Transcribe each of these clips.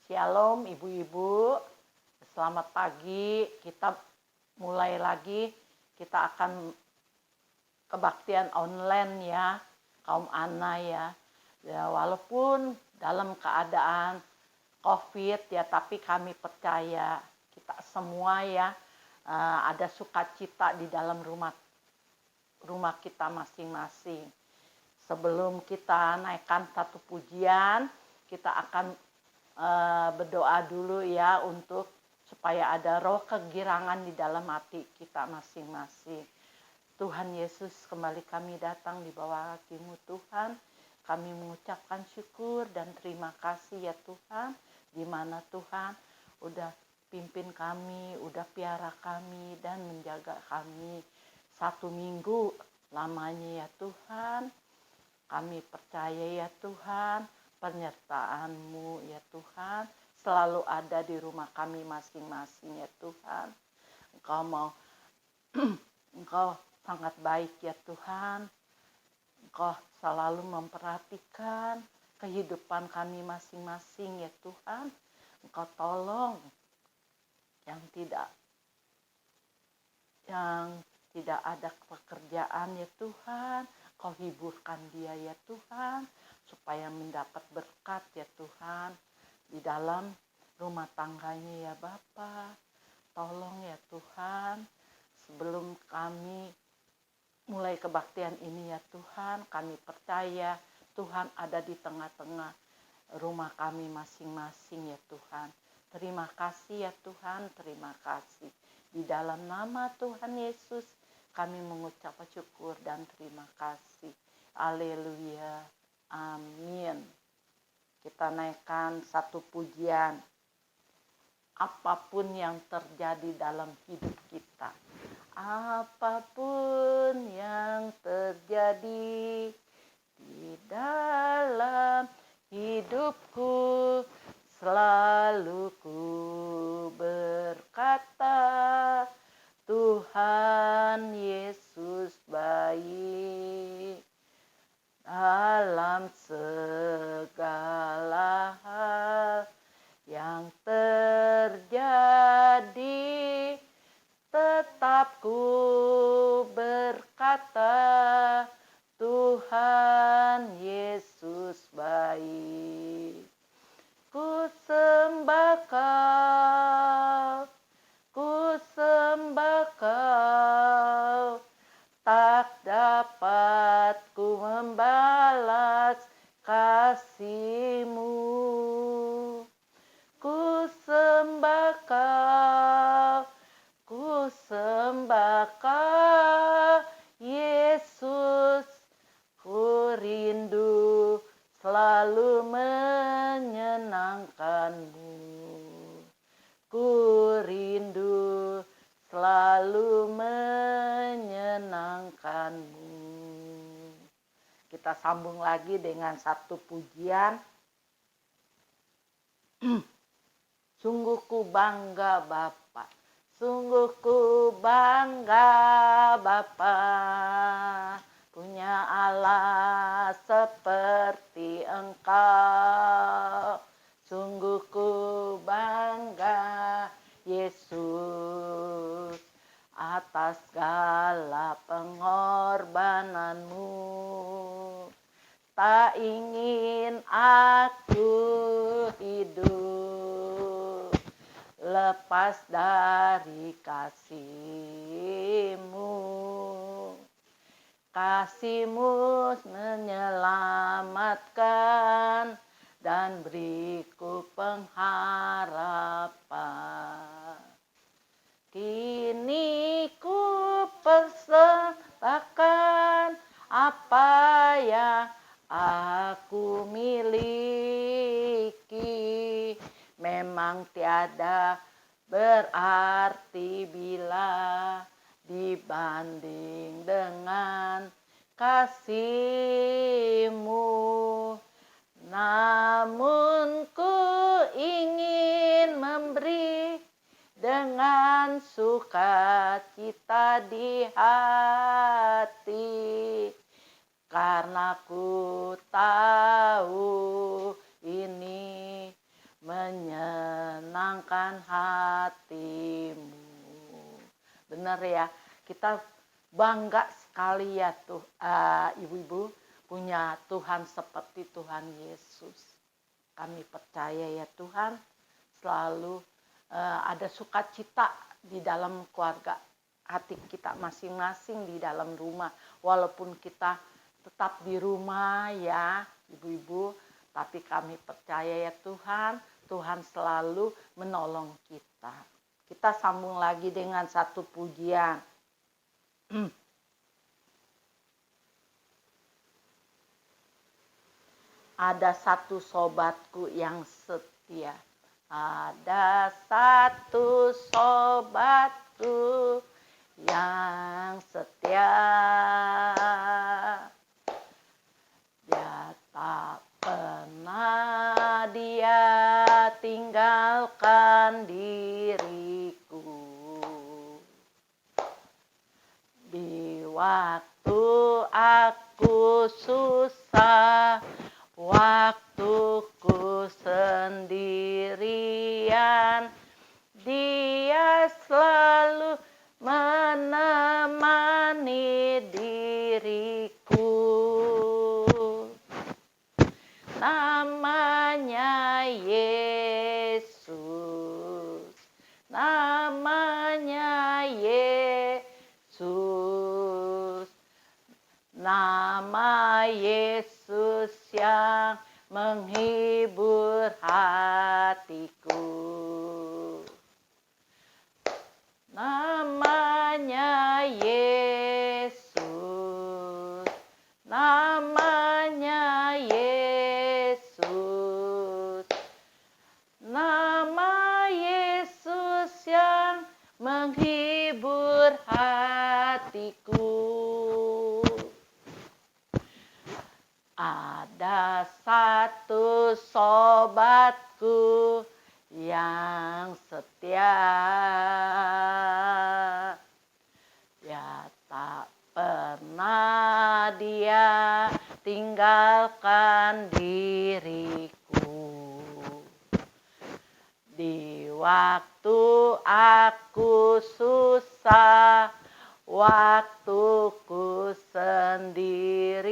Shalom ibu-ibu, selamat pagi. Kita mulai lagi, kita akan kebaktian online ya, kaum Ana ya. Walaupun dalam keadaan COVID ya, tapi kami percaya kita semua ya, ada sukacita di dalam rumah kita masing-masing. Sebelum kita naikkan satu pujian, kita akan berdoa dulu ya untuk supaya ada roh kegirangan di dalam hati kita masing-masing. Tuhan Yesus, kembali kami datang di bawah kaki-Mu Tuhan. Kami mengucapkan syukur dan terima kasih ya Tuhan, di mana Tuhan udah pimpin kami, udah piara kami dan menjaga kami 1 minggu lamanya ya Tuhan. Kami percaya ya Tuhan, penyertaan-Mu ya Tuhan selalu ada di rumah kami masing-masing ya Tuhan. Engkau sangat baik ya Tuhan. Engkau selalu memperhatikan kehidupan kami masing-masing ya Tuhan. Engkau tolong yang tidak ada pekerjaan ya Tuhan. Kau hiburkan dia ya Tuhan, supaya mendapat berkat ya Tuhan di dalam rumah tangganya ya Bapa. Tolong ya Tuhan, sebelum kami mulai kebaktian ini ya Tuhan, kami percaya Tuhan ada di tengah-tengah rumah kami masing-masing ya Tuhan. Terima kasih ya Tuhan, terima kasih. Di dalam nama Tuhan Yesus kami mengucap syukur dan terima kasih. Haleluya. Amin. Kita naikkan satu pujian. Apapun yang terjadi dalam hidup kita. Apapun yang terjadi di dalam hidupku, selalu ku berkata, Tuhan Yesus baik dalam segala hal yang terjadi. Tetap ku berkata, Tuhan Yesus baik. Ku sembah Kau, ku sembah Kau, tak dapat ku membalas kasih-Mu. Ku sembah Kau, ku sembah Kau, Yesus. Ku rindu selalu menyenangkan-Mu. Ku rindu selalu menyenangkan-Mu. Kita sambung lagi dengan satu pujian. Sungguh ku bangga Bapa, sungguh ku bangga Bapa, punya Allah seperti Engkau. Sungguh ku bangga Yesus atas segala pengorbanan-Mu. Tak ingin aku hidup lepas dari kasih-Mu. Kasih-Mu menyelamatkan dan beriku pengharapan. Kini ku persembahkan apa yang aku miliki. Memang tiada berarti bila dibanding dengan kasih-Mu. Namun ku ingin memberi dengan sukacita di hati. Karena ku tahu ini menyenangkan hatimu. Benar ya, kita bangga sekali ya tuh ibu-ibu punya Tuhan seperti Tuhan Yesus. Kami percaya ya Tuhan selalu ada sukacita di dalam keluarga hati kita masing-masing di dalam rumah. Walaupun kita tetap di rumah ya ibu-ibu, tapi kami percaya ya Tuhan, Tuhan selalu menolong kita. Kita sambung lagi dengan satu pujian. Ada satu sobatku yang setia. Ada satu sobatku yang setia. Dia tak pernah dia tinggalkan diriku. Di waktu aku susah, waktuku sendirian, Dia selalu menemani diriku. Namanya Yesus, namanya Yesus, nama Yesus yang menghibur hatiku. Namanya Yesus, namanya Yesus, nama Yesus yang menghibur hatiku. Ada satu sobatku yang setia. Ya tak pernah dia tinggalkan diriku. Di waktu aku susah, waktuku sendirian,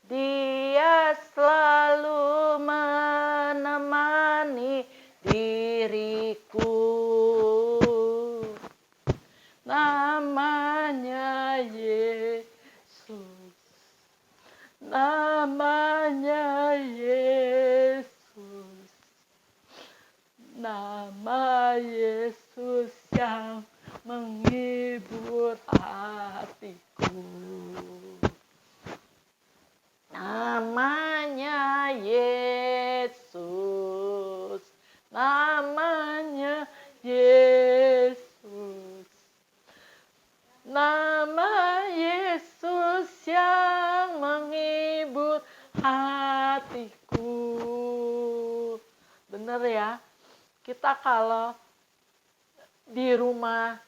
Dia selalu menemani diriku. Namanya Yesus, namanya Yesus, nama Yesus yang menghibur hatiku. Namanya Yesus, namanya Yesus, nama Yesus yang menghibur hatiku. Bener ya, kita kalau di rumah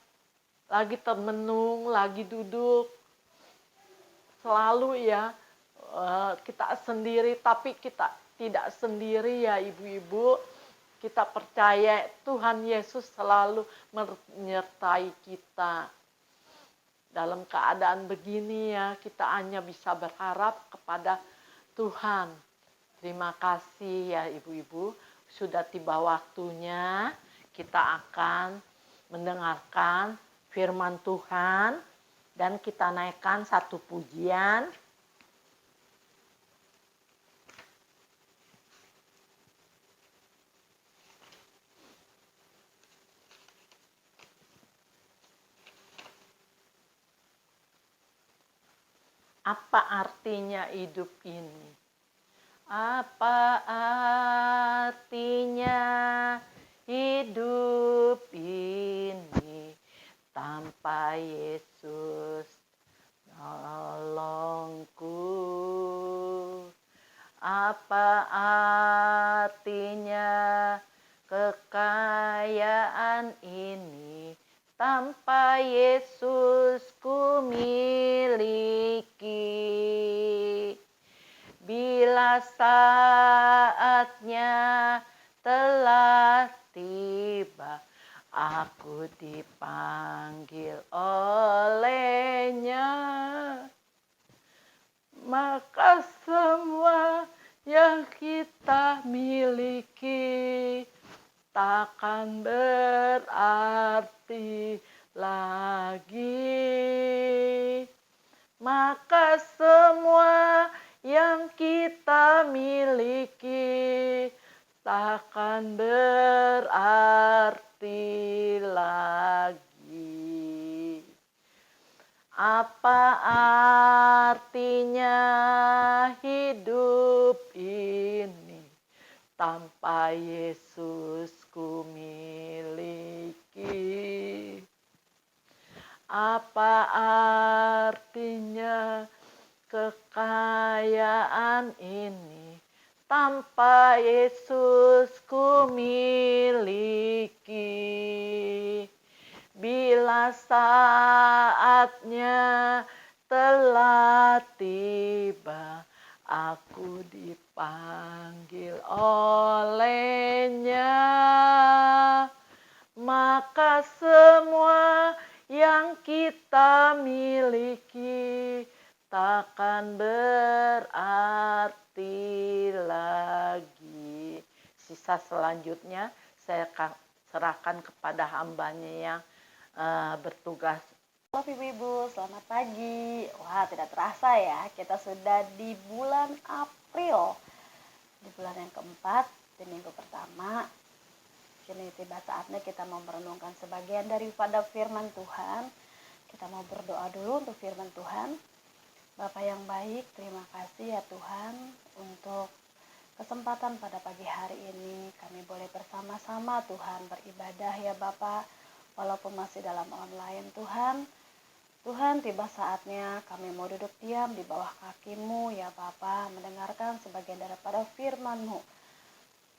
lagi termenung, lagi duduk, selalu ya kita sendiri, tapi kita tidak sendiri ya ibu-ibu. Kita percaya Tuhan Yesus selalu menyertai kita. Dalam keadaan begini ya, kita hanya bisa berharap kepada Tuhan. Terima kasih ya ibu-ibu, sudah tiba waktunya kita akan mendengarkan firman Tuhan dan kita naikkan satu pujian. Apa artinya hidup ini? Apa artinya hidup ini tanpa Yesus nolongku? Apa artinya kekayaan ini tanpa Yesus ku miliki? Bila saatnya aku dipanggil olehnya, maka semua yang kita miliki takkan berarti lagi. Maka semua yang kita miliki takkan berarti lagi. Apa artinya hidup ini tanpa Yesus ku miliki? Apa artinya kekayaan ini tanpa Yesus ku miliki? Bila saatnya telah tiba, aku dipanggil olehnya, maka semua yang kita miliki takkan berarti lagi. Sisa selanjutnya saya serahkan kepada hambanya yang bertugas. Halo Ibu-Ibu, selamat pagi. Wah, tidak terasa ya, kita sudah di bulan April. Di bulan yang keempat, di minggu pertama. Kini tiba saatnya kita mau merenungkan sebagian daripada firman Tuhan. Kita mau berdoa dulu untuk firman Tuhan. Bapa yang baik, terima kasih ya Tuhan untuk kesempatan pada pagi hari ini. Kami boleh bersama-sama Tuhan beribadah ya Bapak. Walaupun masih dalam online Tuhan. Tuhan, tiba saatnya kami mau duduk diam di bawah kaki-Mu ya Bapa, mendengarkan sebagian daripada firman-Mu.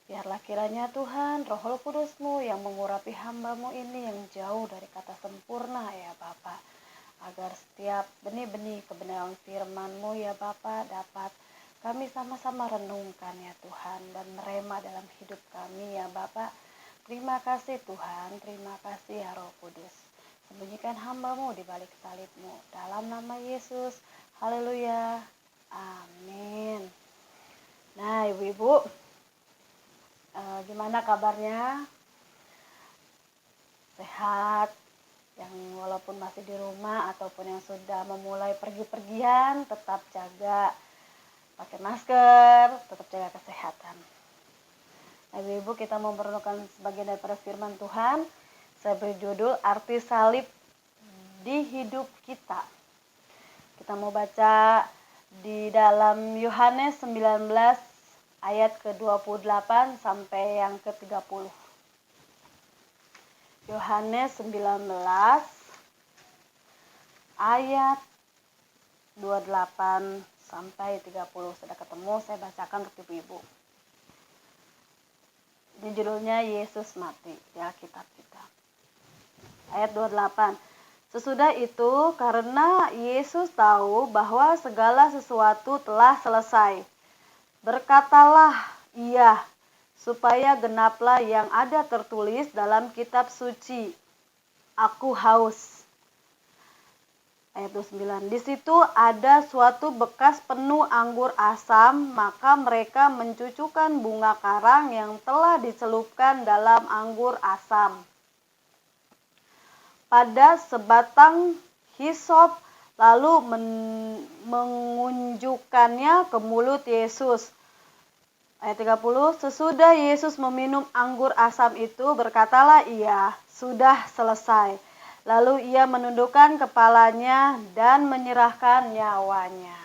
Biarlah kiranya Tuhan, Roh Kudus-Mu yang mengurapi hamba-Mu ini yang jauh dari kata sempurna ya Bapa, agar setiap benih-benih kebenaran firman-Mu ya Bapa dapat kami sama-sama renungkan ya Tuhan, dan merema dalam hidup kami ya Bapa. Terima kasih Tuhan, terima kasih ya Roh Kudus. Sembunyikan hamba-Mu di balik salib-Mu. Dalam nama Yesus, haleluya, amin. Nah Ibu-Ibu, gimana kabarnya? Sehat? Yang walaupun masih di rumah ataupun yang sudah memulai pergi-pergian, tetap jaga, pakai masker, tetap jaga kesehatan. Nah Ibu-Ibu, kita mau merenungkan sebagian daripada firman Tuhan. Saya beri judul arti salib di hidup kita. Kita mau baca di dalam Yohanes 19 ayat ke-28 sampai yang ke-30. Yohanes 19 ayat 28 sampai 30. Sudah ketemu, saya bacakan untuk Ibu-Ibu. Ini judulnya Yesus mati di Alkitab kita. Ayat 28. Sesudah itu, karena Yesus tahu bahwa segala sesuatu telah selesai, berkatalah Ia, supaya genaplah yang ada tertulis dalam kitab suci, aku haus. Ayat 29. Di situ ada suatu bekas penuh anggur asam, maka mereka mencucukkan bunga karang yang telah dicelupkan dalam anggur asam pada sebatang hisop, lalu mengunjukkannya ke mulut Yesus. Ayat 30, sesudah Yesus meminum anggur asam itu, berkatalah Ia, sudah selesai. Lalu Ia menundukkan kepalanya dan menyerahkan nyawanya.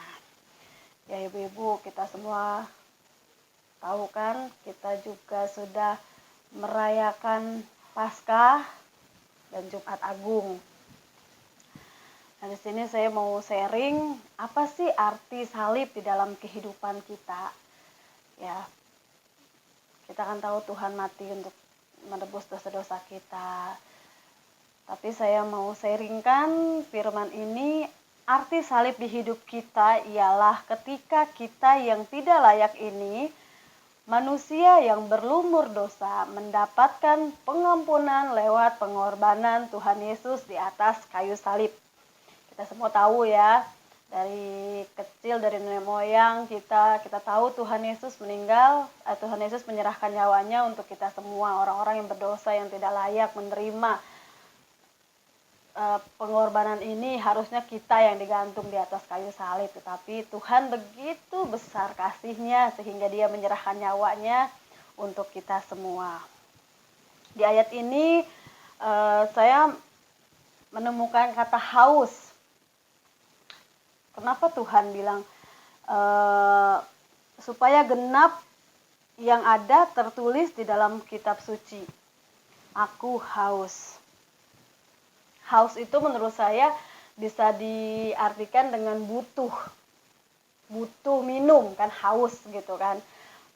Ya Ibu-Ibu, kita semua tahu kan, kita juga sudah merayakan Paskah dan Jumat Agung. Nah, di sini saya mau sharing apa sih arti salib di dalam kehidupan kita. Ya, kita kan tahu Tuhan mati untuk menebus dosa-dosa kita. Tapi saya mau sharingkan firman ini, arti salib di hidup kita ialah ketika kita yang tidak layak ini Manusia yang berlumur dosa mendapatkan pengampunan lewat pengorbanan Tuhan Yesus di atas kayu salib. Kita semua tahu ya, dari kecil, dari nenek moyang kita tahu Tuhan Yesus meninggal, Tuhan Yesus menyerahkan nyawanya untuk kita semua, orang-orang yang berdosa, yang tidak layak menerima pengorbanan ini. Harusnya kita yang digantung di atas kayu salib, tetapi Tuhan begitu besar kasihnya sehingga dia menyerahkan nyawanya untuk kita semua. Di ayat ini saya menemukan kata haus. Kenapa Tuhan bilang supaya genap yang ada tertulis di dalam kitab suci, aku haus. Haus itu menurut saya bisa diartikan dengan butuh minum, kan haus gitu kan,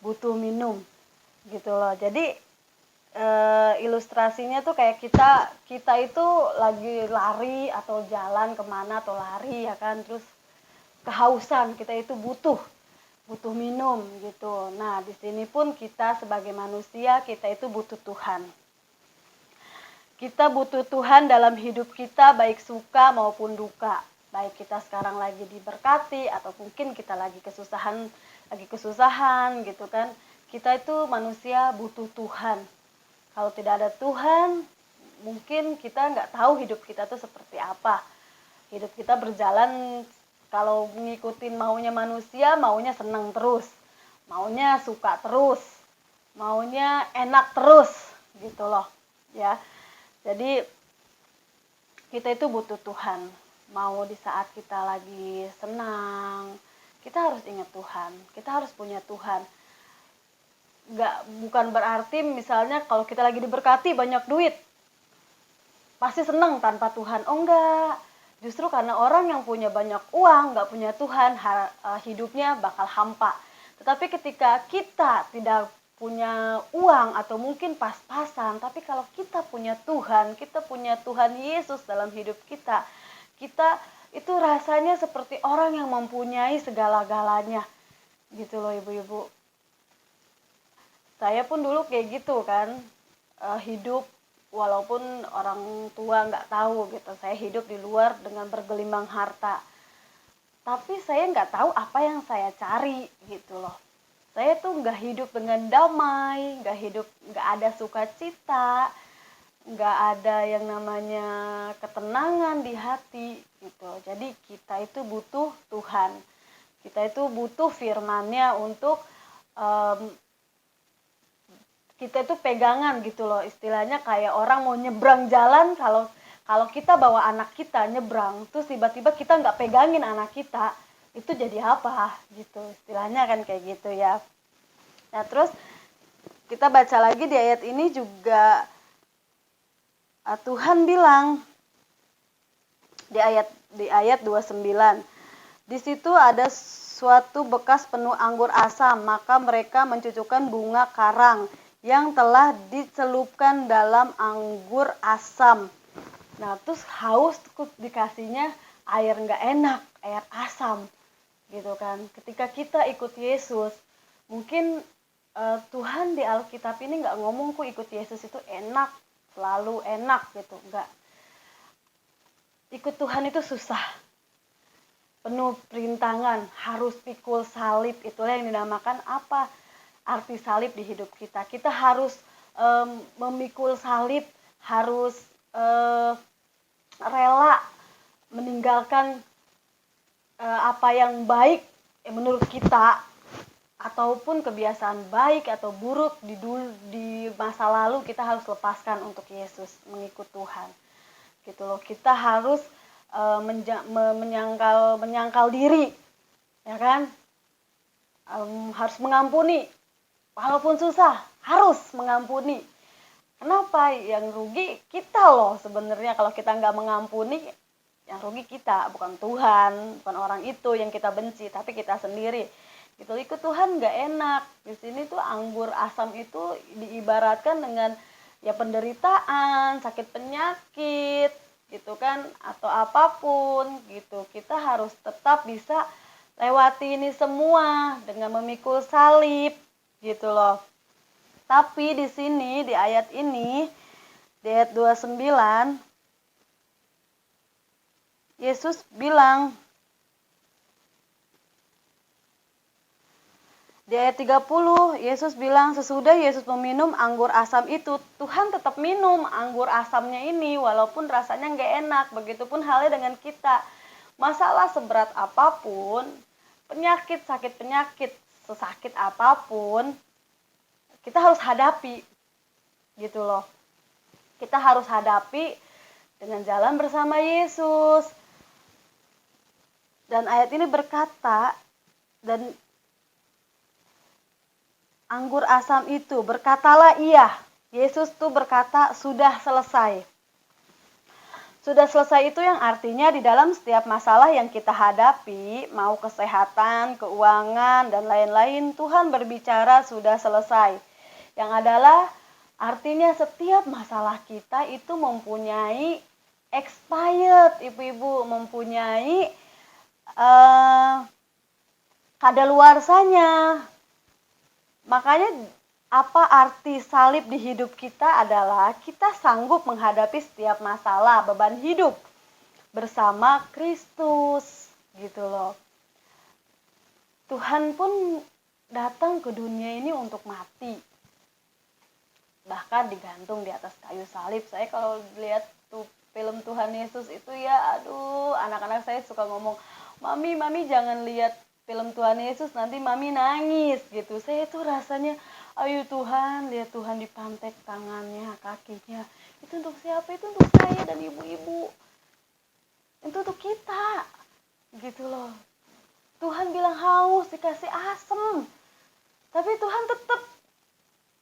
butuh minum gitu loh. Jadi ilustrasinya tuh kayak kita itu lagi lari atau jalan kemana atau lari ya kan, terus kehausan, kita itu butuh minum gitu. Nah di sini pun kita sebagai manusia, kita itu butuh Tuhan. Kita butuh Tuhan dalam hidup kita, baik suka maupun duka. Baik kita sekarang lagi diberkati atau mungkin kita lagi kesusahan gitu kan. Kita itu manusia butuh Tuhan. Kalau tidak ada Tuhan, mungkin kita nggak tahu hidup kita tuh seperti apa. Hidup kita berjalan kalau ngikutin maunya manusia, maunya senang terus, maunya suka terus, maunya enak terus gitu loh ya. Jadi kita itu butuh Tuhan. Mau di saat kita lagi senang, kita harus ingat Tuhan. Kita harus punya Tuhan. Bukan berarti misalnya kalau kita lagi diberkati banyak duit, pasti senang tanpa Tuhan. Oh enggak. Justru karena orang yang punya banyak uang, nggak punya Tuhan, hidupnya bakal hampa. Tetapi ketika kita tidak punya uang atau mungkin pas-pasan, tapi kalau kita punya Tuhan Yesus dalam hidup kita itu rasanya seperti orang yang mempunyai segala-galanya gitu loh ibu-ibu. Saya pun dulu kayak gitu kan, hidup walaupun orang tua nggak tahu gitu, saya hidup di luar dengan bergelimang harta, tapi saya nggak tahu apa yang saya cari gitu loh. Saya tuh nggak hidup dengan damai, nggak ada sukacita, nggak ada yang namanya ketenangan di hati gitu. Jadi kita itu butuh Tuhan, kita itu butuh firman-Nya untuk kita itu pegangan gitu loh. Istilahnya kayak orang mau nyebrang jalan, kalau kita bawa anak kita nyebrang, terus tiba-tiba kita nggak pegangin anak kita, itu jadi apa gitu, istilahnya kan kayak gitu ya. Nah terus kita baca lagi di ayat ini juga Tuhan bilang di ayat 29, di situ ada suatu bekas penuh anggur asam, maka mereka mencucukkan bunga karang yang telah dicelupkan dalam anggur asam. Nah terus haus dikasihnya air nggak enak, air asam gitu kan. Ketika kita ikut Yesus, mungkin Tuhan di Alkitab ini nggak ngomong kok ikut Yesus itu enak, selalu enak gitu, enggak. Ikut Tuhan itu susah, penuh perintangan, harus pikul salib. Itulah yang dinamakan apa? Arti salib di hidup kita. Kita harus memikul salib, harus rela meninggalkan apa yang baik menurut kita, ataupun kebiasaan baik atau buruk di masa lalu, kita harus lepaskan untuk Yesus, mengikut Tuhan gitu loh. Kita harus menyangkal diri ya kan, harus mengampuni walaupun susah, harus mengampuni. Kenapa? Yang rugi kita loh sebenarnya kalau kita nggak mengampuni. Yang rugi kita, bukan Tuhan, bukan orang itu yang kita benci, tapi kita sendiri gitu. Ikut Tuhan nggak enak. Di sini tuh anggur asam itu diibaratkan dengan ya penderitaan, sakit penyakit gitu kan, atau apapun gitu. Kita harus tetap bisa lewati ini semua dengan memikul salib gitu loh. Tapi di sini, di ayat ini, di ayat 29, Yesus bilang, di ayat 30, Yesus bilang sesudah Yesus meminum anggur asam itu, Tuhan tetap minum anggur asamnya ini walaupun rasanya nggak enak. Begitupun halnya dengan kita. Masalah seberat apapun, penyakit, sakit penyakit, sesakit apapun, kita harus hadapi. Gitu loh. Kita harus hadapi dengan jalan bersama Yesus. Dan ayat ini berkata, dan anggur asam itu, berkatalah ia. Yesus tuh berkata, sudah selesai. Sudah selesai itu yang artinya di dalam setiap masalah yang kita hadapi, mau kesehatan, keuangan, dan lain-lain, Tuhan berbicara sudah selesai. Yang adalah artinya setiap masalah kita itu mempunyai expired, ibu-ibu, mempunyai kadaluarsanya. Makanya apa arti salib di hidup kita adalah kita sanggup menghadapi setiap masalah, beban hidup bersama Kristus, gitu loh. Tuhan pun datang ke dunia ini untuk mati. Bahkan digantung di atas kayu salib. Saya kalau lihat tuh film Tuhan Yesus itu ya, aduh, anak-anak saya suka ngomong, Mami jangan lihat film Tuhan Yesus, nanti Mami nangis gitu. Saya tuh rasanya, ayo Tuhan, lihat Tuhan dipantek tangannya, kakinya. Itu untuk siapa? Itu untuk saya dan ibu-ibu. Itu untuk kita. Gitu loh. Tuhan bilang haus, dikasih asem. Tapi Tuhan tetap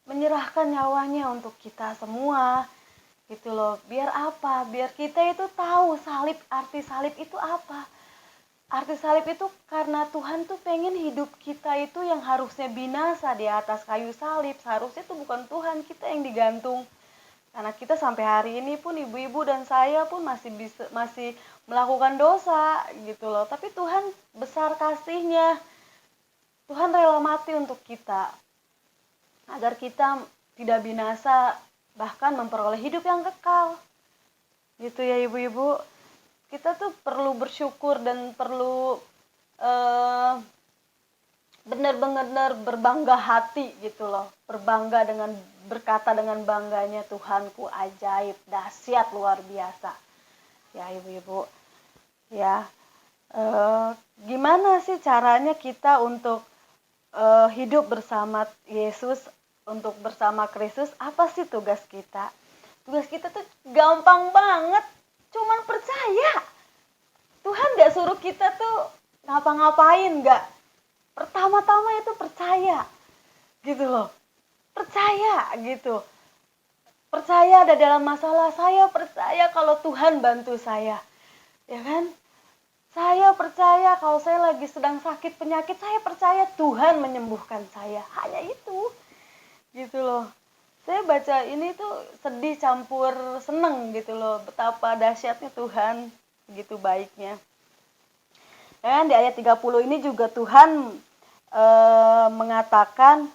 menyerahkan nyawanya untuk kita semua. Gitu loh. Biar apa? Biar kita itu tahu salib, arti salib itu apa. Arti salib itu karena Tuhan tuh pengen hidup kita itu yang harusnya binasa di atas kayu salib. Seharusnya itu bukan Tuhan, kita yang digantung. Karena kita sampai hari ini pun ibu-ibu dan saya pun masih melakukan dosa gitu loh. Tapi Tuhan besar kasihnya. Tuhan rela mati untuk kita. Agar kita tidak binasa, bahkan memperoleh hidup yang kekal. Gitu ya ibu-ibu. Kita tuh perlu bersyukur dan perlu benar-benar berbangga hati gitu loh. Berbangga dengan, berkata dengan bangganya, Tuhanku ajaib, dahsyat, luar biasa. Ya ibu-ibu. Ya, gimana sih caranya kita untuk hidup bersama Yesus, untuk bersama Kristus? Apa sih tugas kita? Tugas kita tuh gampang banget. Cuman percaya. Tuhan gak suruh kita tuh ngapa-ngapain, gak. Pertama-tama itu percaya. Gitu loh. Percaya gitu. Percaya ada dalam masalah. Saya percaya kalau Tuhan bantu saya. Ya kan? Saya percaya kalau saya lagi sedang sakit penyakit. Saya percaya Tuhan menyembuhkan saya. Hanya itu. Gitu loh. Saya baca ini tuh sedih campur seneng gitu loh. Betapa dahsyatnya Tuhan, begitu baiknya. Dan di ayat 30 ini juga Tuhan mengatakan,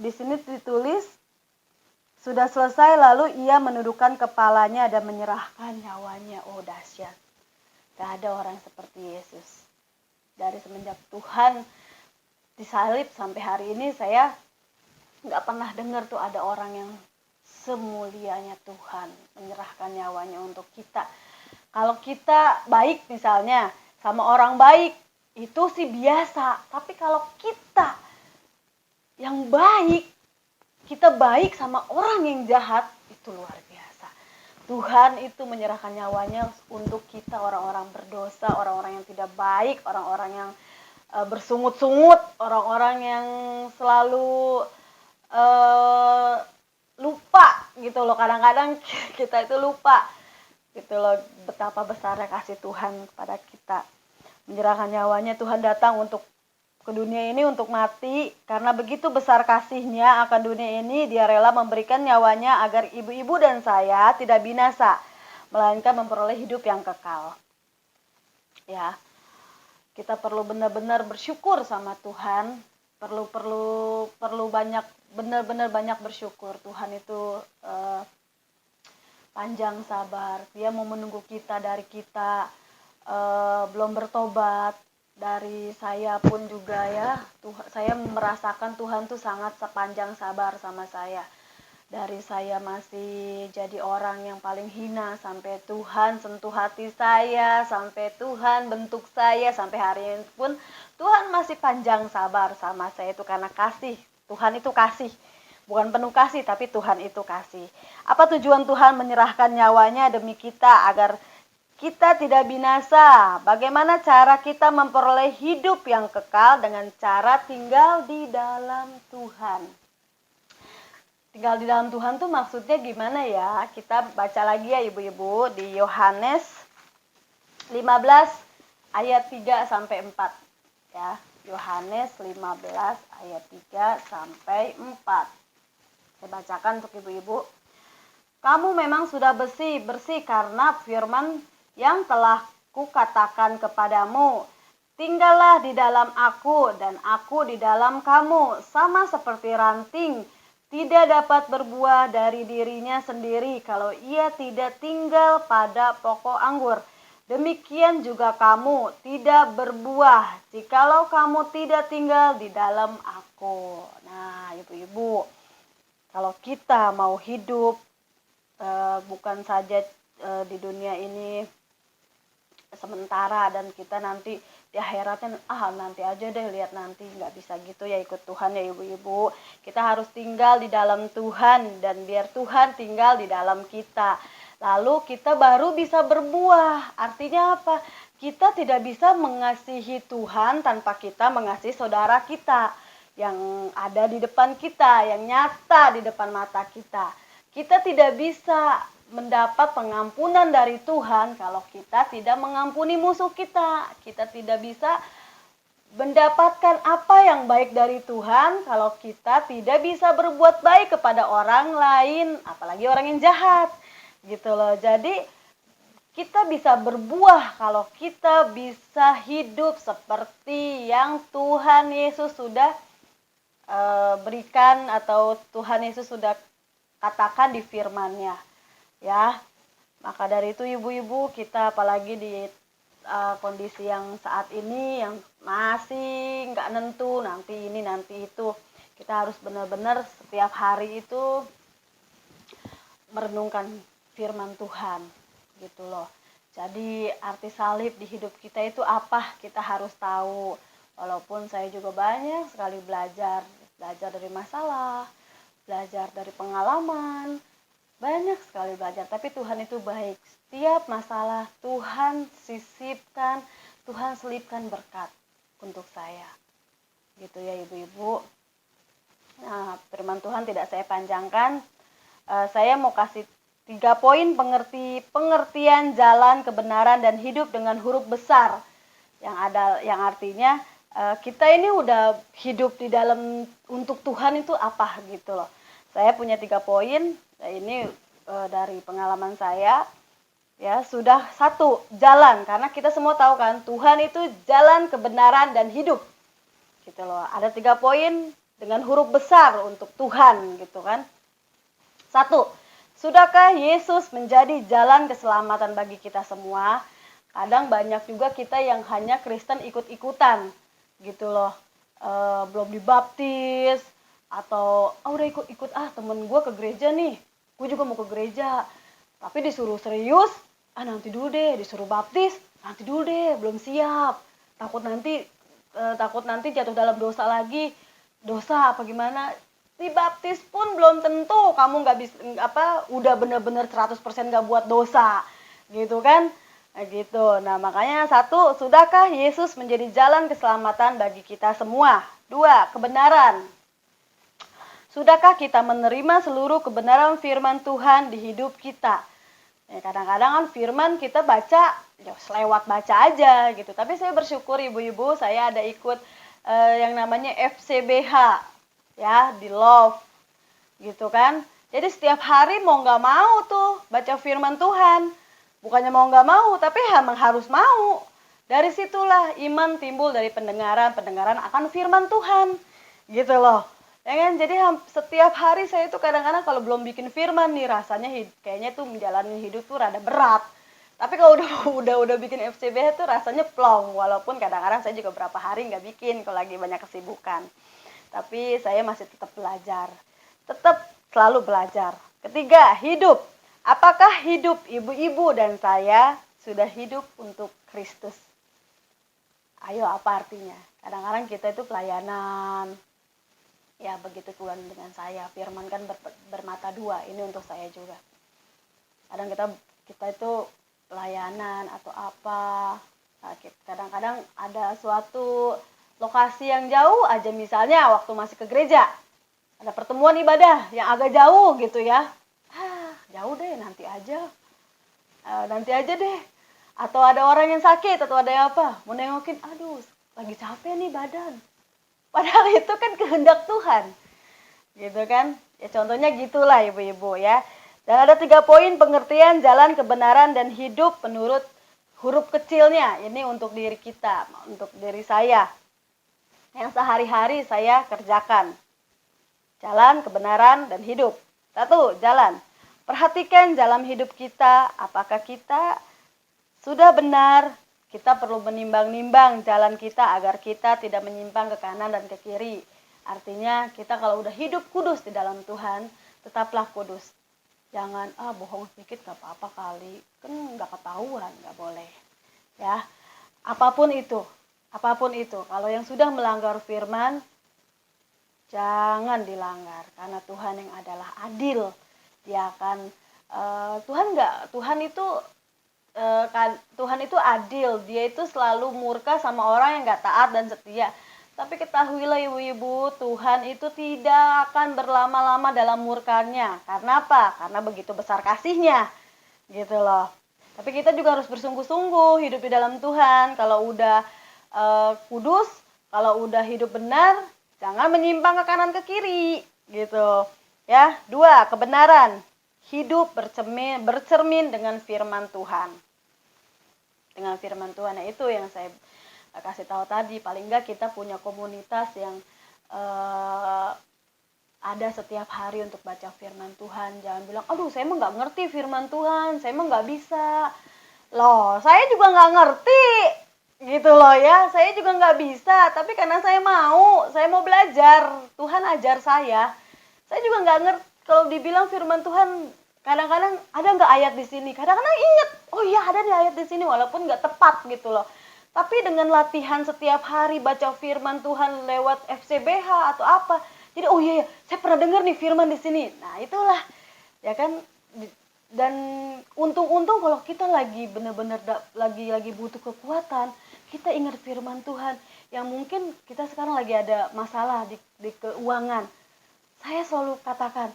di sini ditulis, sudah selesai lalu ia menundukkan kepalanya dan menyerahkan nyawanya. Oh dahsyat. Gak ada orang seperti Yesus. Dari semenjak Tuhan disalib sampai hari ini saya nggak pernah dengar tuh ada orang yang semulianya Tuhan menyerahkan nyawanya untuk kita. Kalau kita baik misalnya sama orang baik itu sih biasa. Tapi kalau kita yang baik, kita baik sama orang yang jahat, itu luar biasa. Tuhan itu menyerahkan nyawanya untuk kita, orang-orang berdosa, orang-orang yang tidak baik, orang-orang yang bersungut-sungut, orang-orang yang selalu lupa gitu loh. Kadang-kadang kita itu lupa gitu loh betapa besarnya kasih Tuhan kepada kita. Menyerahkan nyawanya, Tuhan datang untuk ke dunia ini untuk mati. Karena begitu besar kasihnya akan dunia ini, dia rela memberikan nyawanya agar ibu-ibu dan saya tidak binasa, melainkan memperoleh hidup yang kekal. Ya, kita perlu benar-benar bersyukur sama Tuhan perlu banyak, benar-benar banyak bersyukur. Tuhan itu panjang sabar. Dia mau menunggu kita, dari kita belum bertobat. Dari saya pun juga ya, saya merasakan Tuhan tuh sangat sepanjang sabar sama saya. Dari saya masih jadi orang yang paling hina, sampai Tuhan sentuh hati saya, sampai Tuhan bentuk saya, sampai hari ini pun Tuhan masih panjang sabar sama saya. Itu karena kasih. Tuhan itu kasih. Bukan penuh kasih, tapi Tuhan itu kasih. Apa tujuan Tuhan menyerahkan nyawanya demi kita? Agar kita tidak binasa. Bagaimana cara kita memperoleh hidup yang kekal? Dengan cara tinggal di dalam Tuhan. Tinggal di dalam Tuhan tuh maksudnya gimana ya? Kita baca lagi ya ibu-ibu di Yohanes 15 ayat 3 sampai 4 ya. Yohanes 15 ayat 3 sampai 4. Saya bacakan untuk ibu-ibu. Kamu memang sudah bersih karena firman yang telah kukatakan kepadamu. Tinggallah di dalam aku dan aku di dalam kamu. Sama seperti ranting tidak dapat berbuah dari dirinya sendiri kalau ia tidak tinggal pada pokok anggur. Demikian juga kamu tidak berbuah jikalau kamu tidak tinggal di dalam aku. Nah, ibu-ibu, kalau kita mau hidup bukan saja di dunia ini sementara, dan kita nanti di akhiratnya nanti aja deh, lihat nanti, nggak bisa gitu ya, ikut Tuhan ya ibu-ibu. Kita harus tinggal di dalam Tuhan dan biar Tuhan tinggal di dalam kita, lalu kita baru bisa berbuah. Artinya apa? Kita tidak bisa mengasihi Tuhan tanpa kita mengasihi saudara kita yang ada di depan kita, yang nyata di depan mata kita. Kita tidak bisa mendapat pengampunan dari Tuhan kalau kita tidak mengampuni musuh kita. Kita tidak bisa mendapatkan apa yang baik dari Tuhan kalau kita tidak bisa berbuat baik kepada orang lain, apalagi orang yang jahat. Gitu loh. Jadi kita bisa berbuah kalau kita bisa hidup seperti yang Tuhan Yesus sudah berikan, atau Tuhan Yesus sudah katakan di firman-Nya. Ya, maka dari itu ibu-ibu, kita apalagi di kondisi yang saat ini yang masih nggak nentu, nanti ini nanti itu, kita harus benar-benar setiap hari itu merenungkan firman Tuhan gitu loh. Jadi arti salib di hidup kita itu apa, kita harus tahu. Walaupun saya juga banyak sekali belajar dari masalah, belajar dari pengalaman, banyak sekali belajar, tapi Tuhan itu baik. Setiap masalah Tuhan sisipkan, Tuhan selipkan berkat untuk saya. Gitu ya ibu-ibu. Nah, firman Tuhan tidak saya panjangkan. Saya mau kasih 3 poin pengertian jalan kebenaran dan hidup dengan huruf besar. Yang artinya kita ini udah hidup di dalam untuk Tuhan itu apa gitu loh. Saya punya 3 poin. Nah, ini dari pengalaman saya ya. Sudah 1, jalan, karena kita semua tahu kan Tuhan itu jalan kebenaran dan hidup gitu loh. Ada 3 poin dengan huruf besar untuk Tuhan gitu kan. 1, sudahkah Yesus menjadi jalan keselamatan bagi kita semua? Kadang banyak juga kita yang hanya Kristen ikut-ikutan gitu loh, belum dibaptis, atau udah ikut temen gue ke gereja nih, gue juga mau ke gereja, tapi disuruh serius, nanti dulu deh, disuruh baptis, nanti dulu deh, belum siap, takut nanti jatuh dalam dosa lagi, dosa apa gimana. Dibaptis pun belum tentu kamu nggak bisa udah bener-bener 100% nggak buat dosa gitu kan. Gitu. Nah, makanya 1, sudahkah Yesus menjadi jalan keselamatan bagi kita semua? 2, kebenaran. Sudahkah kita menerima seluruh kebenaran firman Tuhan di hidup kita? Ya, kadang-kadang kan firman kita baca, ya selewat baca aja gitu. Tapi saya bersyukur ibu-ibu, saya ada ikut yang namanya FCBH ya, di Love gitu kan. Jadi setiap hari mau nggak mau tuh baca firman Tuhan. Bukannya mau nggak mau, tapi emang harus mau. Dari situlah iman timbul dari pendengaran akan firman Tuhan. gitu loh. Ya kan? Jadi setiap hari saya itu kadang-kadang kalau belum bikin firman nih rasanya kayaknya tuh menjalani hidup tuh rada berat. Tapi kalau udah udah bikin FCBH tuh rasanya plong, walaupun kadang-kadang saya juga berapa hari nggak bikin kalau lagi banyak kesibukan. Tapi saya masih tetap belajar. Tetap selalu belajar. Ketiga, hidup. Apakah hidup ibu-ibu dan saya sudah hidup untuk Kristus? Ayo, apa artinya? Kadang-kadang kita itu pelayanan. Ya, begitu Tuhan dengan saya. Firman kan bermata dua. Ini untuk saya juga. Kadang kita itu pelayanan atau apa. Kadang-kadang ada suatu lokasi yang jauh aja, misalnya waktu masih ke gereja. Ada pertemuan ibadah yang agak jauh gitu ya. Jauh deh, nanti aja deh. Atau ada orang yang sakit atau ada yang apa. Mau nengokin, aduh lagi capek nih badan. Padahal itu kan kehendak Tuhan. Gitu kan. Ya contohnya gitulah ibu-ibu ya. Dan ada 3 poin pengertian jalan kebenaran dan hidup menurut huruf kecilnya. Ini untuk diri kita, untuk diri saya. Yang sehari-hari saya kerjakan. Jalan kebenaran dan hidup. 1, jalan. Perhatikan dalam hidup kita, apakah kita sudah benar. Kita perlu menimbang-nimbang jalan kita agar kita tidak menyimpang ke kanan dan ke kiri. Artinya kita kalau udah hidup kudus di dalam Tuhan, tetaplah kudus. Jangan, bohong sedikit gak apa-apa kali. Kan gak ketahuan, gak boleh. Ya, apapun itu. Kalau yang sudah melanggar firman, jangan dilanggar. Karena Tuhan yang adalah adil. Dia akan, Tuhan itu adil, dia itu selalu murka sama orang yang gak taat dan setia. Tapi ketahuilah ibu-ibu, Tuhan itu tidak akan berlama-lama dalam murkanya. Karena apa? Karena begitu besar kasihnya, gitu loh. Tapi kita juga harus bersungguh-sungguh hidup di dalam Tuhan. Kalau udah kudus, kalau udah hidup benar, jangan menyimpang ke kanan ke kiri, gitu. Ya, 2, kebenaran. Hidup bercermin dengan firman Tuhan. Dengan firman Tuhan. Nah, itu yang saya kasih tahu tadi. Paling enggak kita punya komunitas yang ada setiap hari untuk baca firman Tuhan. Jangan bilang, aduh saya mah nggak ngerti firman Tuhan, saya mah nggak bisa. Loh, saya juga nggak ngerti. Gitu loh ya, saya juga nggak bisa. Tapi karena saya mau belajar. Tuhan ajar saya. Saya juga nggak ngerti. Kalau dibilang firman Tuhan, kadang-kadang ada nggak ayat di sini? Kadang-kadang inget, oh iya ada nih ayat di sini, walaupun nggak tepat gitu loh. Tapi dengan latihan setiap hari baca firman Tuhan lewat FCBH atau apa, jadi oh iya, saya pernah dengar nih firman di sini. Nah itulah, ya kan. Dan untung-untung kalau kita lagi benar-benar lagi butuh kekuatan, kita ingat firman Tuhan. Yang mungkin kita sekarang lagi ada masalah di keuangan. Saya selalu katakan,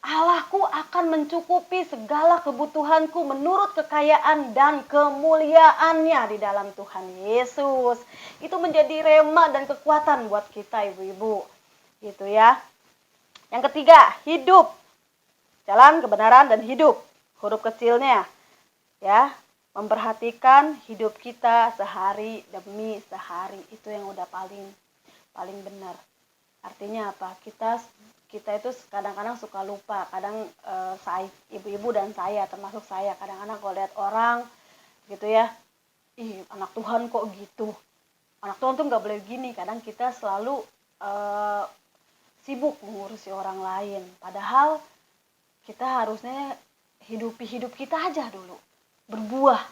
Allahku akan mencukupi segala kebutuhanku menurut kekayaan dan kemuliaannya di dalam Tuhan Yesus. Itu menjadi rema dan kekuatan buat kita ibu-ibu. Gitu ya. Yang ketiga, hidup. Jalan kebenaran dan hidup. Huruf kecilnya. Ya, memperhatikan hidup kita sehari demi sehari. Itu yang udah paling benar. Artinya apa? Kita itu kadang-kadang suka lupa. Kadang saya, ibu-ibu dan saya, termasuk saya, kadang-kadang kalau lihat orang gitu ya, ih anak Tuhan kok gitu, anak Tuhan tuh nggak boleh gini. Kadang kita selalu sibuk mengurusi orang lain, padahal kita harusnya hidupi hidup kita aja dulu, berbuah.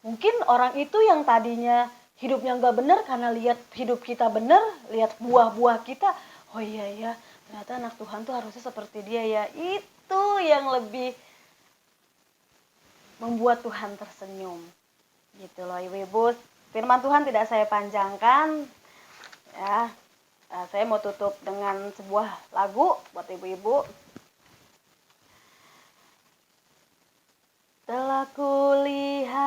Mungkin orang itu yang tadinya hidupnya nggak benar, karena lihat hidup kita benar, lihat buah-buah kita, oh iya ya, ternyata anak Tuhan tuh harusnya seperti dia ya. Itu yang lebih membuat Tuhan tersenyum. Gitu loh ibu-ibu. Firman Tuhan tidak saya panjangkan. Ya, saya mau tutup dengan sebuah lagu buat ibu-ibu. Telah kulihat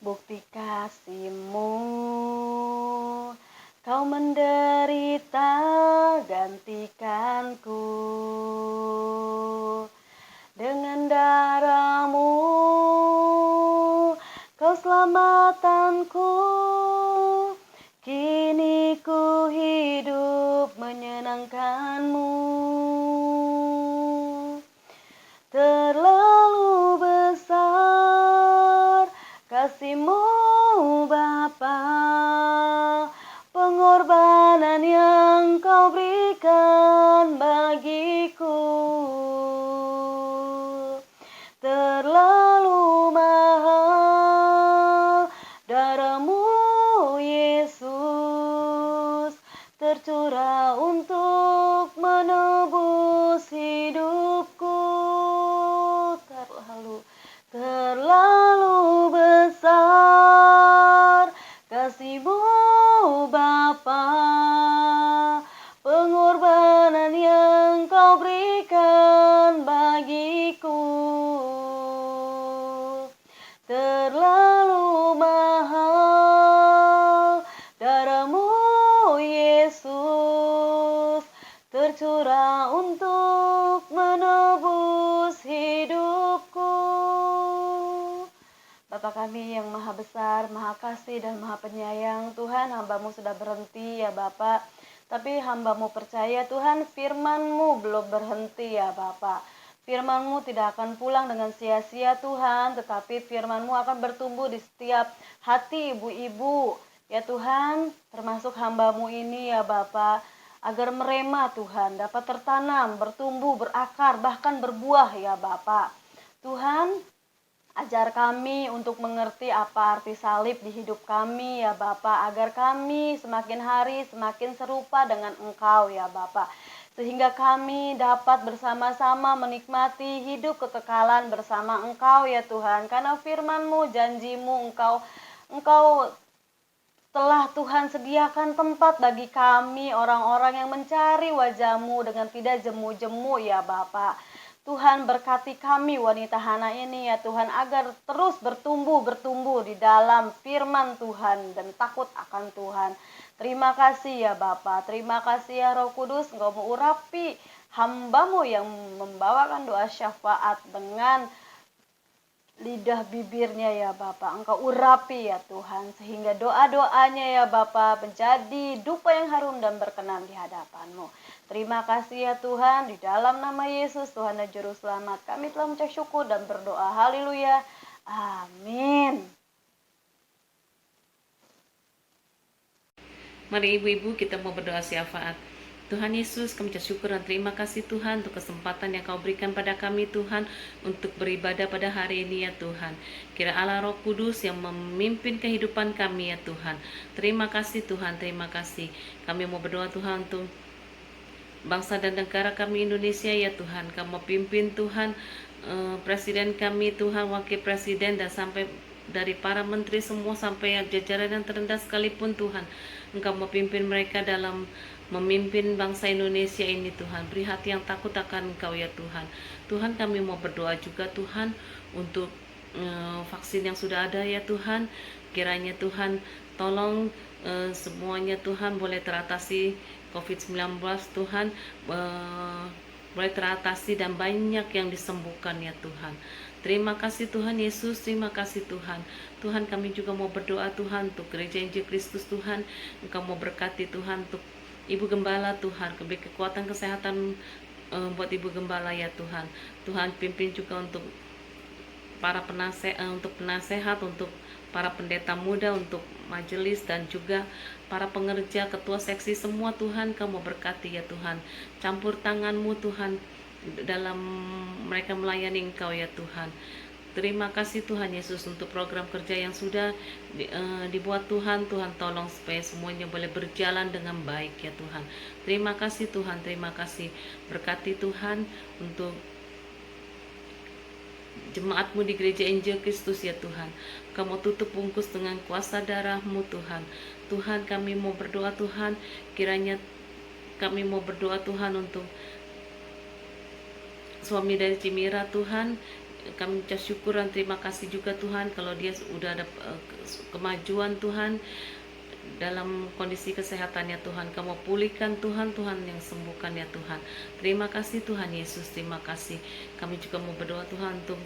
bukti kasih-Mu, Kau menderita gantikanku, dengan darah-Mu Kau selamatanku, kini ku tercurah untuk menebus hidupku. Terlalu besar kasih-Mu Bapa, pengorbanan yang Kau berikan bagiku. Terlalu mahal darah-Mu Yesus, tercurah untuk menebus hidupku. Bapa kami yang maha besar, maha kasih dan maha penyayang, Tuhan, hamba-Mu sudah berhenti ya Bapa. Tapi hamba-Mu percaya Tuhan, firman-Mu belum berhenti ya Bapa. Firman-Mu tidak akan pulang dengan sia-sia Tuhan, tetapi firman-Mu akan bertumbuh di setiap hati ibu-ibu. Ya Tuhan, termasuk hamba-Mu ini ya Bapa, agar merema Tuhan, dapat tertanam, bertumbuh, berakar, bahkan berbuah ya Bapa. Tuhan, ajar kami untuk mengerti apa arti salib di hidup kami ya Bapa, agar kami semakin hari semakin serupa dengan Engkau ya Bapa. Sehingga kami dapat bersama-sama menikmati hidup kekekalan bersama Engkau ya Tuhan. Karena firman-Mu, janji-Mu, Engkau telah Tuhan sediakan tempat bagi kami orang-orang yang mencari wajah-Mu dengan tidak jemu-jemu ya Bapa. Tuhan berkati kami wanita Hana ini ya Tuhan, agar terus bertumbuh di dalam firman Tuhan dan takut akan Tuhan. Terima kasih ya Bapa, terima kasih ya Roh Kudus, Engkau mengurapi hamba-Mu yang membawakan doa syafaat dengan lidah bibirnya ya Bapa. Engkau urapi ya Tuhan, sehingga doa-doanya ya Bapa menjadi dupa yang harum dan berkenan di hadapan-Mu. Terima kasih ya Tuhan, di dalam nama Yesus Tuhan dan Juru Selamat kami telah mengucap syukur dan berdoa. Haleluya. Amin. Mari ibu-ibu kita mau berdoa syafaat. Tuhan Yesus, kami ucap syukur dan terima kasih Tuhan untuk kesempatan yang Kau berikan pada kami Tuhan untuk beribadah pada hari ini ya Tuhan. Kira Allah Roh Kudus yang memimpin kehidupan kami ya Tuhan. Terima kasih Tuhan, terima kasih. Kami mau berdoa Tuhan untuk bangsa dan negara kami Indonesia ya Tuhan. Kamu pimpin Tuhan, presiden kami Tuhan, wakil presiden dan sampai dari para menteri semua sampai jajaran yang terendah sekalipun Tuhan. Engkau mau pimpin mereka dalam memimpin bangsa Indonesia ini Tuhan. Beri hati yang takut akan Engkau ya Tuhan. Tuhan, kami mau berdoa juga Tuhan untuk vaksin yang sudah ada ya Tuhan. Kiranya Tuhan tolong semuanya Tuhan boleh teratasi COVID-19 Tuhan, boleh teratasi dan banyak yang disembuhkan ya Tuhan. Terima kasih Tuhan Yesus, terima kasih Tuhan. Tuhan, kami juga mau berdoa Tuhan untuk Gereja Injil Kristus Tuhan. Engkau mau berkati Tuhan untuk Ibu Gembala Tuhan, beri kekuatan kesehatan buat Ibu Gembala ya Tuhan. Tuhan pimpin juga untuk para penasehat, untuk para pendeta muda, untuk majelis dan juga para pengerja, ketua seksi semua Tuhan, Kamu berkati ya Tuhan. Campur tangan-Mu Tuhan dalam mereka melayani Engkau ya Tuhan. Terima kasih Tuhan Yesus untuk program kerja yang sudah dibuat Tuhan. Tuhan tolong supaya semuanya boleh berjalan dengan baik ya Tuhan. Terima kasih Tuhan, terima kasih. Berkati Tuhan untuk jemaat-Mu di Gereja Injil Kristus ya Tuhan. Kamu tutup bungkus dengan kuasa darah-Mu Tuhan. Tuhan, kami mau berdoa Tuhan, kiranya kami mau berdoa Tuhan untuk suami dari Cimira Tuhan. Kami ucap syukur dan terima kasih juga Tuhan kalau dia sudah ada kemajuan Tuhan dalam kondisi kesehatannya Tuhan. Kamu pulihkan Tuhan, Tuhan yang sembuhkan ya Tuhan. Terima kasih Tuhan Yesus, terima kasih. Kami juga mau berdoa Tuhan untuk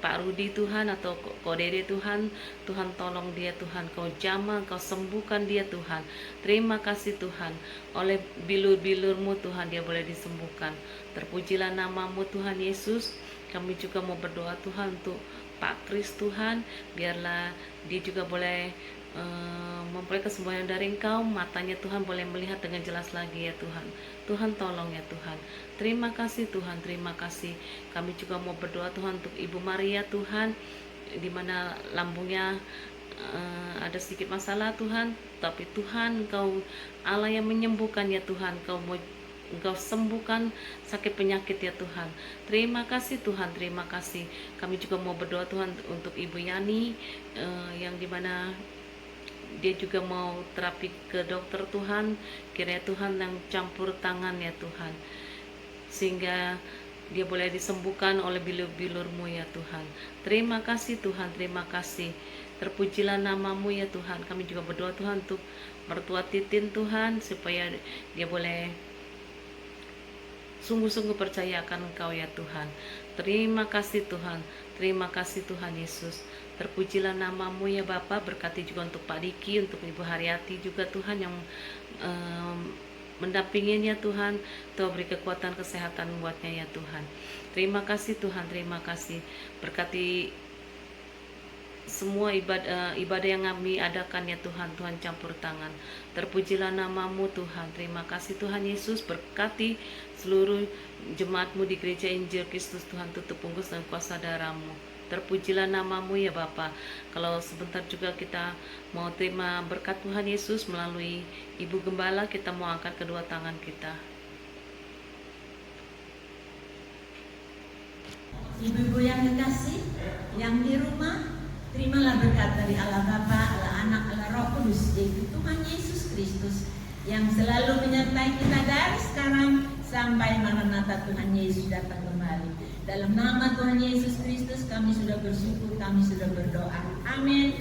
Pak Rudi Tuhan atau Ko Dede Tuhan. Tuhan tolong dia Tuhan, Kau jamah, Kau sembuhkan dia Tuhan. Terima kasih Tuhan, oleh bilur-bilur-Mu Tuhan dia boleh disembuhkan. Terpujilah nama-Mu Tuhan Yesus. Kami juga mau berdoa Tuhan untuk Pak Kris Tuhan, biarlah dia juga boleh memperoleh kesembuhan dari Engkau, matanya Tuhan boleh melihat dengan jelas lagi ya Tuhan. Tuhan tolong ya Tuhan. Terima kasih Tuhan, terima kasih. Kami juga mau berdoa Tuhan untuk Ibu Maria Tuhan, di mana lambungnya ada sedikit masalah Tuhan, tapi Tuhan Engkau Allah yang menyembuhkan ya Tuhan. Engkau sembuhkan sakit penyakit ya Tuhan. Terima kasih Tuhan, terima kasih. Kami juga mau berdoa Tuhan untuk Ibu Yani yang dimana dia juga mau terapi ke dokter Tuhan. Kiranya Tuhan yang campur tangan ya Tuhan, sehingga dia boleh disembuhkan oleh bilur-bilur-Mu ya Tuhan. Terima kasih Tuhan, terima kasih. Terpujilah nama-Mu ya Tuhan. Kami juga berdoa Tuhan untuk mertua Titin Tuhan, supaya dia boleh sungguh-sungguh percaya akan Engkau ya Tuhan. Terima kasih Tuhan, terima kasih Tuhan Yesus. Terpujilah nama-Mu ya Bapa. Berkati juga untuk Pak Diki, untuk Ibu Haryati juga Tuhan yang mendampinginya Tuhan. Tuhan beri kekuatan kesehatan buatnya ya Tuhan. Terima kasih Tuhan, terima kasih. Berkati semua ibadah yang kami adakan ya Tuhan. Tuhan campur tangan. Terpujilah nama-Mu Tuhan. Terima kasih Tuhan Yesus. Berkati seluruh jemaat-Mu di Gereja Injil Kristus Tuhan. Tutup bungkus dengan kuasa darah-Mu. Terpujilah nama-Mu ya Bapa. Kalau sebentar juga kita mau terima berkat Tuhan Yesus melalui Ibu Gembala, kita mau angkat kedua tangan kita. Ibu-ibu yang kekasih, yang di rumah, terimalah berkat dari Allah Bapa, Allah Anak, Allah Roh Kudus, yaitu Tuhan Yesus Kristus, yang selalu menyertai kita dari sekarang sampai Maranatha Tuhan Yesus datang kembali. Dalam nama Tuhan Yesus Kristus kami sudah bersyukur, kami sudah berdoa. Amin.